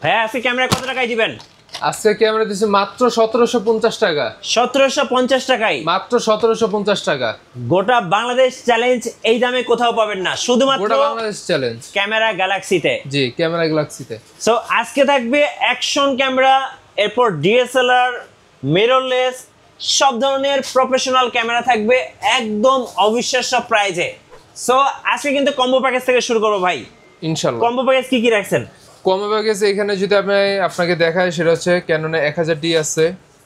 ভাই আজকে ক্যামেরা কত টাকায় দিবেন? আজকে ক্যামেরা দিছি মাত্র 1750 টাকা। 1750 টাকায়, মাত্র 1750 টাকা। গোটা বাংলাদেশ চ্যালেঞ্জ এই দামে কোথাও পাবেন না, শুধুমাত্র গোটা বাংলাদেশ চ্যালেঞ্জ ক্যামেরা গ্যালাক্সিতে। জি, ক্যামেরা গ্যালাক্সিতে। সো আজকে থাকবে অ্যাকশন ক্যামেরা, এরপর ডিএসএলআর, মিররলেস, সব ধরনের প্রফেশনাল ক্যামেরা থাকবে একদম অবিশ্বাস্য প্রাইজে। সো আজকে কিন্তু কম্বো প্যাকেজ থেকে শুরু করবো ভাই, ইনশাআল্লাহ। কম্বো প্যাকেজ কি কি রাখছেন? কমে প্যাকেজ এখানে যদি আপনাকে দেখায় সেটা হচ্ছে ক্যাননে 1000D আছে,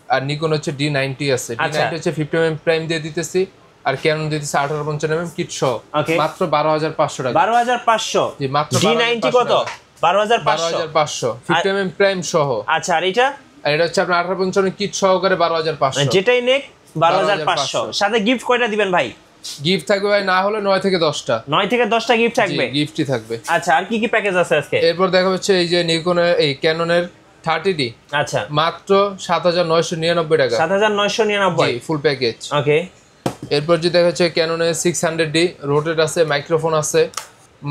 আর নিকন হচ্ছে D90 আছে। D90 হচ্ছে 50mm প্রাইম দিয়ে দিতেছি, আর ক্যানন দিতেছি 1855mm কিট সহ, মাত্র 12500 টাকা। 12500? জি, মাত্র D90 কত? 12500 50mm প্রাইম সহ। আচ্ছা, আর এটা? আর এটা হচ্ছে আপনার 1855 কিট সহকারে 12500, যেটাই নেক 12500। সাথে গিফট কয়টা দিবেন ভাই? গিফট থাকবে ভাই না হলে 9 থেকে 10টা। 9 থেকে 10টা গিফট থাকবে? গিফটই থাকবে। আচ্ছা, আর কি কি প্যাকেজ আছে আজকে? এরপর দেখা হচ্ছে এই যে নিকনের এই ক্যাননের 30D, আচ্ছা, মাত্র 7999 টাকা। 7999? জি, ফুল প্যাকেজ। ওকে। এরপর যে দেখা হচ্ছে ক্যাননের 600D রোটেট আছে, মাইক্রোফোন আছে,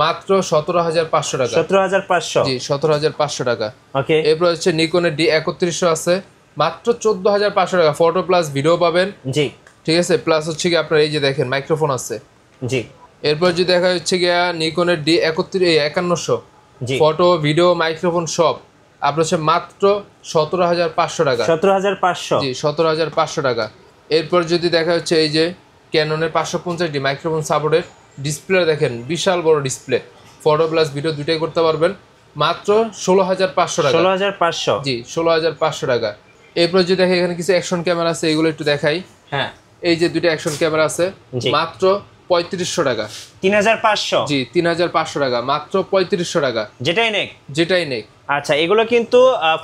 মাত্র 17500 টাকা। 17500? জি, 17500 টাকা। ওকে। এরপর হচ্ছে নিকনের D3100 আছে, মাত্র 14500 টাকা। ফটো প্লাস ভিডিও পাবেন। জি, ঠিক আছে। প্লাস হচ্ছে কি আপনার এই যে দেখেন মাইক্রোফোন আছে। জি। এরপর যে দেখা হচ্ছে গিয়া নিকনের D5100, জি, ফটো ভিডিও মাইক্রোফোন সব আপনার হচ্ছে মাত্র 17500 টাকা। 17500? জি, 17500 টাকা। এরপর যদি দেখা হচ্ছে এই যে ক্যাননের 550D মাইক্রোফোন সাপোর্টের ডিসপ্লে, দেখেন বিশাল বড় ডিসপ্লে, ফটো প্লাস ভিডিও দুটাই করতে পারবেন, মাত্র 16500 টাকা। 16500? জি, 16500 টাকা। এরপর যদি দেখেন এখানে কিছু অ্যাকশন ক্যামেরা আছে, এগুলো একটু দেখাই। হ্যাঁ, এই যে দুটো অ্যাকশন ক্যামেরা আছে, মাত্র 3500 টাকা। 3500? জি, 3500 টাকা, মাত্র 3500 টাকা। যেটাই নেক? যেটাই নেই। আচ্ছা, এগুলো কিন্তু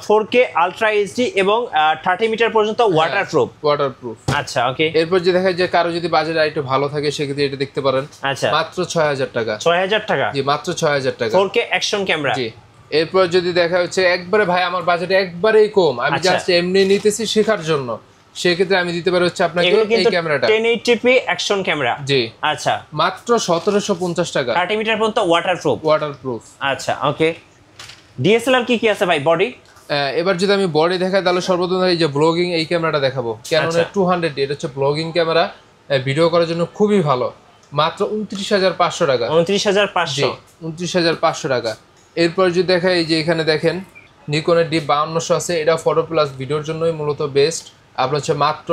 4K আলট্রা এইচডি এবং 30 মিটার পর্যন্ত ওয়াটারপ্রুফ। ওয়াটারপ্রুফ। আচ্ছা, ওকে। এরপর যে দেখা যায় কারো যদি বাজেট একটু ভালো থাকে সেক্ষেত্রে এটা দেখতে পারেন। আচ্ছা, মাত্র 6000 টাকা। 6000 টাকা? জি, মাত্র 6000 টাকা। 4K action camera. জি। এরপর যদি দেখা হচ্ছে একবারে ভাই আমার বাজেট একবারেই কম, আমি জাস্ট এমনি নিতেছি শেখার জন্য, সেক্ষেত্রে আমি দিতে পারি হচ্ছে আপনাকে এই ক্যামেরাটা 1080p অ্যাকশন ক্যামেরা। জি। আচ্ছা, মাত্র 1750 টাকা। 30 মিটার পর্যন্ত ওয়াটারপ্রুফ। ওয়াটারপ্রুফ। আচ্ছা, ওকে। ডিএসএলআর কি কি আছে ভাই? বডি? এবার যদি আমি বডি দেখাই তাহলে সর্বপ্রথম এই যে ব্লগিং এই ক্যামেরাটা দেখাবো, ক্যাননের 200D। এটা হচ্ছে ব্লগিং ক্যামেরা, ভিডিও করার জন্য খুবই ভালো, মাত্র 29500 টাকা। 29500? 29500 টাকা। এরপর যদি দেখাই এই যে এখানে দেখেন নিকনের D5200 আছে, এটা ফটো প্লাস ভিডিওর জন্যই মূলত বেস্ট, আপনার হচ্ছে মাত্র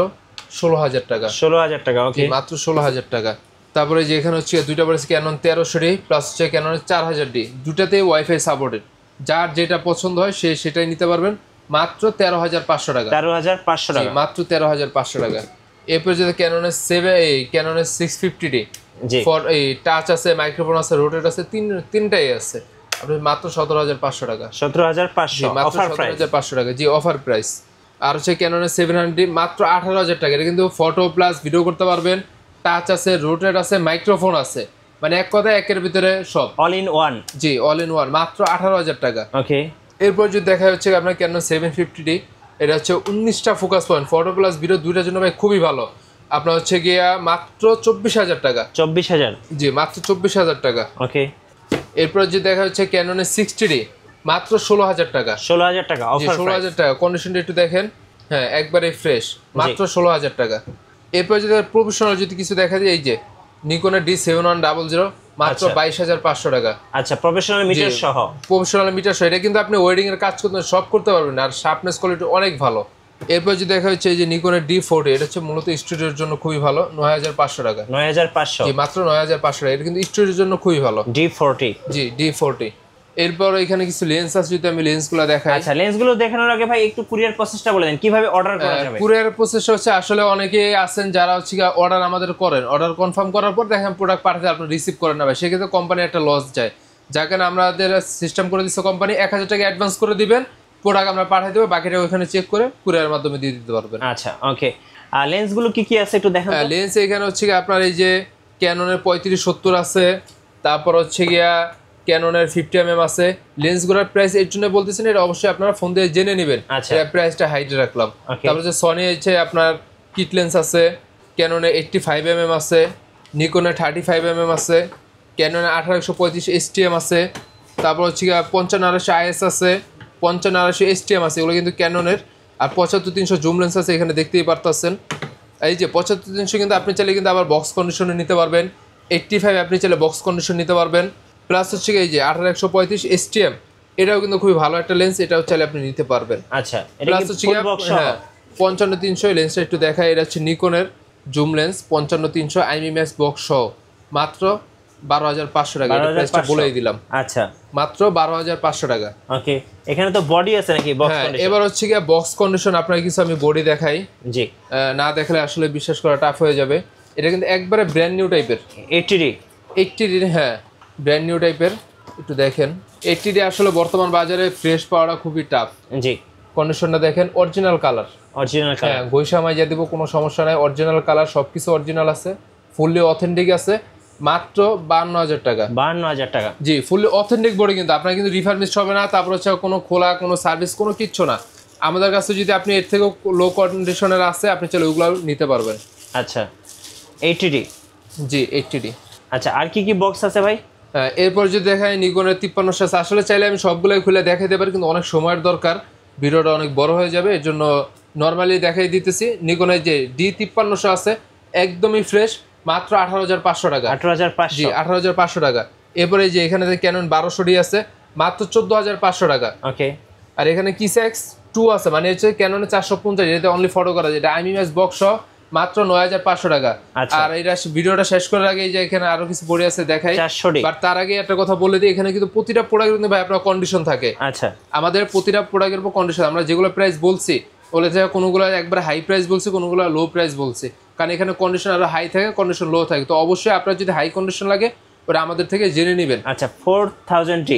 16000 টাকা। 16000 টাকা, ওকে। মাত্র 16000 টাকা। তারপরে যে এখানে হচ্ছে দুইটা পড়েছে ক্যানন 1300D প্লাস হচ্ছে ক্যাননের 4000D, দুটাতেই ওয়াইফাই সাপোর্টেড, যার যেটা পছন্দ হয় সে সেটাই নিতে পারবেন, মাত্র 13500 টাকা। 13500 টাকা, মাত্র 13500 টাকা। এরপর যদি ক্যাননের 650D ফর এই টাচ আছে, মাইক্রোফোন আছে, রোটেট আছে, তিনটাই আছে, আপনি মাত্র 17500 টাকা। 17500 অফার প্রাইস? 17500 টাকা, জি, অফার প্রাইস। আর হচ্ছে ক্যাননের 700D মাত্র 18000 টাকা। এটা কিন্তু ফটো প্লাস ভিডিও করতে পারবেন, টাচ আছে, রোটেট আছে, মাইক্রোফোন আছে, মানে এক কথায় একের ভিতরে সব, all in one. G, all in one, মাত্র 18000 টাকা। ওকে। এরপর যদি দেখা হচ্ছে আপনার ক্যানন 750D, এটা হচ্ছে 19টা focus point, photo plus video দুইটার জন্য ভাই খুবই ভালো, আপনার হচ্ছে গিয়া মাত্র 24000 টাকা। 24000? জি, মাত্র 24000 টাকা। ওকে। এরপর যে দেখা হচ্ছে ক্যাননের 60D, মাত্র 16000 টাকা। 16000 টাকা অফার প্রাইস? 16000 টাকা। কন্ডিশনটা একটু দেখেন, হ্যাঁ, একবারে ফ্রেশ, মাত্র 16000 টাকা। এরপর যদি প্রফেশনাল যদি কিছু দেখা যায়, এই যে নিকনের D7100, মাত্র 22500 টাকা। আচ্ছা, প্রফেশনাল মিটার সহ? প্রফেশনাল মিটার সহ, এটা কিন্তু আপনি ওয়েডিং এর কাজ করতে সব করতে পারবেন, আর শার্পনেস কোয়ালিটি অনেক ভালো। এরপর যদি দেখা হচ্ছে এই যে নিকনের D40, এটা হচ্ছে মূলত স্টুডিওর জন্য খুবই ভালো, 9500 টাকা। 9500? জি, মাত্র 9500 টাকা। এটা কিন্তু স্টুডিওর জন্য খুবই ভালো, D40। জি, D40। এরপর এখানে কিছু লেন্স আছে, যদি আমি লেন্সগুলো দেখাই। আচ্ছা, লেন্সগুলো দেখানোর আগে ভাই একটু কুরিয়ার প্রসেসটা বলে দেন, কিভাবে অর্ডার করা যাবে? কুরিয়ার প্রসেস হচ্ছে আসলে অনেকে আছেন যারা হচ্ছে অর্ডার আমাদের করেন, অর্ডার কনফার্ম করার পর দেখেন প্রোডাক্ট পাঠাতে আপনি রিসিভ করেন না ভাই, সেক্ষেত্রে কোম্পানি একটা লস যায়, যার কারণে আমাদের সিস্টেম করে দিচ্ছে কোম্পানি 1000 টাকা অ্যাডভান্স করে দিবেন, প্রোডাক্ট আমরা পাঠিয়ে দেবো, বাকিটা ওখানে চেক করে কুরিয়ারের মাধ্যমে দিয়ে দিতে পারবেন। আচ্ছা, ওকে। আর লেন্সগুলো কি কি আছে একটু দেখান। লেন্স এখানে হচ্ছে আপনার এই যে ক্যাননের 3570 আছে, তারপর হচ্ছে গিয়া ক্যাননের 50mm আছে। লেন্সগুলোর প্রাইস এর জন্য বলতেছেন, এটা অবশ্যই আপনারা ফোন দিয়ে জেনে নেবেন, এটা প্রাইসটা হাইডে রাখলাম। তারপর হচ্ছে সনি হচ্ছে আপনার কিট লেন্স আছে, ক্যাননের 85mm আছে, নিকনের 35mm আছে, ক্যাননের 1835 STM আছে, তারপর হচ্ছে 55 IS আছে, 5580 STM আছে, এগুলো কিন্তু ক্যাননের। আর 75300 জুম লেন্স আছে, এখানে দেখতেই পারতেছেন। এই যে 75300 কিন্তু আপনি চাইলে কিন্তু আবার বক্স কন্ডিশনে নিতে পারবেন। 85 আপনি চাইলে বক্স কন্ডিশন নিতে পারবেন। প্লাস হচ্ছে এই যে 18135 STM, এটাও কিন্তু খুবই ভালো একটা লেন্স, এটাও চাইলে আপনি নিতে পারবেন। আচ্ছা, প্লাস হচ্ছে 55300 লেন্সটা একটু দেখায়, এটা হচ্ছে নিকনের জুম লেন্স 55300 IMX বক্স সহ, মাত্র 12500 টাকা। এটা প্রাইসটা বলেই দিলাম। আচ্ছা, মাত্র 12500 টাকা। ওকে, এখানে তো বডি আছে নাকি বক্স কন্ডিশন? এবার হচ্ছে গিয়ে বক্স কন্ডিশন আপনার কিছু আমি বডি দেখাই। জি, না দেখলে আসলে বিশ্বাস করা টাফ হয়ে যাবে। এটা কিন্তু একবারে ব্র্যান্ড নিউ টাইপের 80D, হ্যাঁ ব্র্যান্ড নিউ টাইপের। একটু দেখেন 80D আসলে বর্তমান বাজারে ফ্রেশ পাওয়াটা খুবই টাফ। জি, কন্ডিশনটা দেখেন, অরিজিনাল কালার, হ্যাঁ ঘষা মাইজা দিব, কোনো সমস্যা নাই, অরিজিনাল কালার, সবকিছু অরিজিনাল আছে, ফুললি অথেন্টিক আছে। মাত্র 52000 টাকা। 52000 টাকা, জি, ফুললি অথেন্টিক বডি, কিন্তু আপনার কিন্তু রিফার্বিশড হবে না, তারপর হচ্ছে কোনো খোলা কোনো সার্ভিস কোনো কিচ্ছু না। আমাদের কাছে যদি আপনি এর থেকেও লো কন্ডিশনের আছে, আপনি চলে ওগুলো নিতে পারবেন। আচ্ছা, 80D, জি 80D। আচ্ছা, আর কি কি বক্স আছে ভাই? এরপর যদি দেখায় নিকনের 5300 আছে, আসলে চাইলে আমি সবগুলোই খুলে দেখাইতে পারি, কিন্তু অনেক সময়ের দরকার, ভিডিওটা অনেক বড় হয়ে যাবে, এর জন্য নর্মালি দেখাই দিতেছি। নিকনের যে D5300 আছে, একদমই ফ্রেশ, মাত্র 18500 টাকা। 18500? জি 18500 টাকা। এরপরে যে এখানে যে ক্যানন 1200D আছে, মাত্র 14500 টাকা। ওকে, আর এখানে কিসেক্স 2 আছে, মানে হচ্ছে ক্যাননে 450, এটা অনলি ফটো করা যায়, এটা IMX বক্স সহ, মাত্র 9500 টাকা। আর এটা ভিডিওটা শেষ করার আগে যে এখানে আরো কিছু বডি আছে দেখাই, 400D। বাট তার আগে একটা কথা বলে দিই, এখানে কিন্তু প্রতিটা প্রোডাক্ট কিন্তু ভাই আপনার কন্ডিশন থাকে। আচ্ছা, আমাদের প্রতিটা প্রোডাক্টের উপর কন্ডিশন, আমরা যেগুলো প্রাইস বলছি বলে থাকে, কোনোগুলো একবার হাই প্রাইস বলছি, কোনোগুলো লো প্রাইস বলছি, কারণ এখানে কন্ডিশন আরো হাই থাকে, কন্ডিশন লো থাকে। তো অবশ্যই আপনার যদি হাই কন্ডিশন লাগে ওটা আমাদের থেকে জেনে নেবেন। আচ্ছা, 4000D।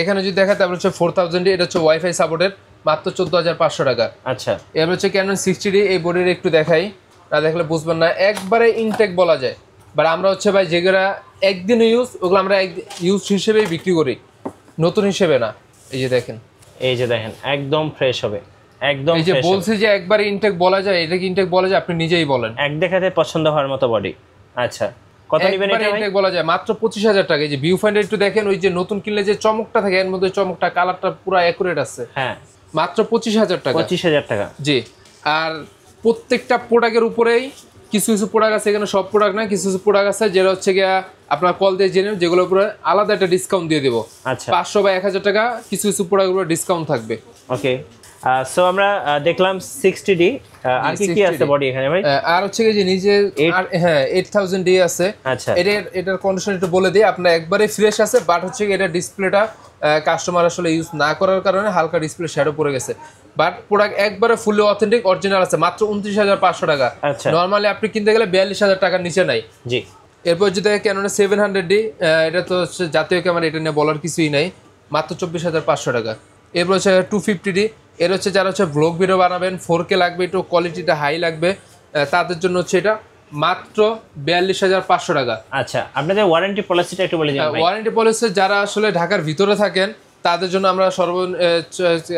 এখানে যদি দেখাতে তারপর হচ্ছে 4000D, এটা হচ্ছে ওয়াইফাই সাপোর্টেড, মাত্র 14500 টাকা। আচ্ছা, এবার হচ্ছে ক্যানন 60D, এই বোর্ডের একটু দেখাই, না দেখলে বুঝবেন না, একবারে ইনটেক বলা যায়। বাট আমরা হচ্ছে ভাই যেগুলা একদিন ইউজ, ওগুলো আমরা ইউজ হিসেবেই বিক্রি করি, নতুন হিসেবে না। এই যে দেখেন একদম ফ্রেশ হবে, একদম। এই যে বলছি যে একবারে ইনটেক বলা যায়, এটা কি ইনটেক বলা যায়? আপনি নিজেই বলেন। এক দেখাতে পছন্দ হওয়ার মতো বডি। আচ্ছা, কত নেবেন এটা? ইনটেক বলা যায় মাত্র 25000 টাকা। এই যে ভিউ ফাইন্ডার একটু দেখেন, ওই যে নতুন কিনলে যে চমকটা থাকে, এর মধ্যে চমকটা, কালারটা পুরো অ্যাকুরেট আছে। হ্যাঁ, মাত্র 25000 টাকা। 25000 টাকা, জি। আর প্রত্যেকটা প্রোডাক্টের উপরেই কিছু কিছু প্রোডাক্ট আছে, এখানে সব প্রোডাক্ট না, কিছু কিছু প্রোডাক্ট আছে যেটা হচ্ছে গিয়া আপনার কল দিয়ে জেনে, যেগুলোর উপরে আলাদা একটা ডিসকাউন্ট দিয়ে দেবো। আচ্ছা, 500 বা 1000 টাকা কিছু কিছু প্রোডাক্টের উপরে ডিসকাউন্ট থাকবে। ওকে, সো আমরা দেখলাম 60D, আর কি কি আছে বডি এখানে ভাই? আর হচ্ছে যে নিজে, হ্যাঁ 8000D আছে। আচ্ছা, এটার কন্ডিশন একটু বলে দিই, আপনার একবারে ফ্রেশ আছে, বাট হচ্ছে এটা ডিসপ্লেটা কাস্টমার আসলে ইউজ না করার কারণে হালকা ডিসপ্লে শ্যাডো পড়ে গেছে। বাট প্রোডাক্ট একবারে ফুলি অথেন্টিক অরিজিনাল আছে, মাত্র 29500 টাকা। আচ্ছা, নরমালি আপনি কিনতে গেলে 42000 টাকার নিচে নাই। জি। এরপর যদি ক্যানন 700D, এটা তো হচ্ছে জাতীয় ক্যামেরা, এটা নিয়ে বলার কিছুই নাই, মাত্র 24500 টাকা। এরপর হচ্ছে 250D, এর হচ্ছে যারা হচ্ছে ব্লগ ভিডিও বানাবেন, 4K লাগবে, একটু কোয়ালিটিটা হাই লাগবে, তাদের জন্য হচ্ছে এটা মাত্র 42500 টাকা। আচ্ছা, আপনাদের ওয়ারেন্টি পলিসিটা একটু বলে দিন ভাই। ওয়ারেন্টি পলিসি যারা আসলে ঢাকার ভিতরে থাকেন তাদের জন্য আমরা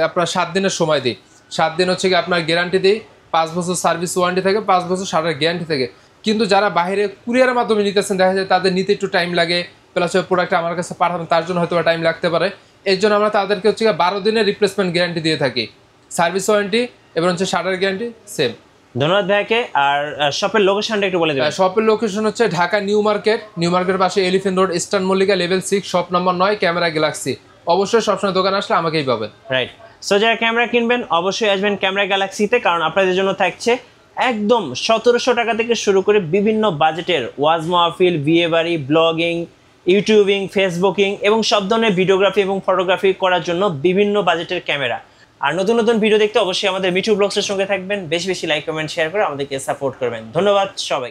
আপনার 7 দিনের সময় দিই। 7 দিন হচ্ছে কি আপনার গ্যারান্টি দিই, 5 বছর সার্ভিস ওয়ারেন্টি থাকে, 5 বছর সারার গ্যারান্টি থাকে। কিন্তু যারা বাইরে কুরিয়ারের মাধ্যমে নিতেছেন, দেখা যায় তাদের নিতে একটু টাইম লাগে, প্লাস প্রোডাক্টটা আমার কাছে পাঠাবেন, তার জন্য হয়তো টাইম লাগতে পারে। এর জন্য আমরা তাদেরকে হচ্ছে 12 দিনের রিপ্লেসমেন্ট গ্যারান্টি দিয়ে থাকি, সার্ভিস ওয়ারেন্টি এবং হচ্ছে শাটার গ্যারান্টি সেম। ধন্যবাদ ভাইকে। আর শপের লোকেশনটা একটু বলে দিবেন। শপের লোকেশন হচ্ছে ঢাকা নিউ মার্কেট পাশে elephant road, eastern Mallika, level 6, shop number 9, camera Galaxy. অবশ্যই সবসময় দোকানে আসলে আমাকেই পাবেন। রাইট। সো যারা ক্যামেরা কিনবেন অবশ্যই আসবেন ক্যামেরা গ্যালাক্সিতে, কারণ আপনাদের জন্য থাকছে একদম 1700 টাকা থেকে শুরু করে বিভিন্ন বাজেটের ওয়াজ মাহফিল, বিয়ে বাড়ি, ব্লগিং, ইউটিউবিং, ফেসবুকিং এবং সব ধরনের ভিডিওগ্রাফি এবং ফটোগ্রাফি করার জন্য বিভিন্ন বাজেটের ক্যামেরা। আর নতুন নতুন ভিডিও দেখতে অবশ্যই আমাদের মিঠু ব্লগসের সঙ্গে থাকবেন। বেশি বেশি লাইক, কমেন্ট, শেয়ার করে আমাদেরকে সাপোর্ট করবেন। ধন্যবাদ সবাই।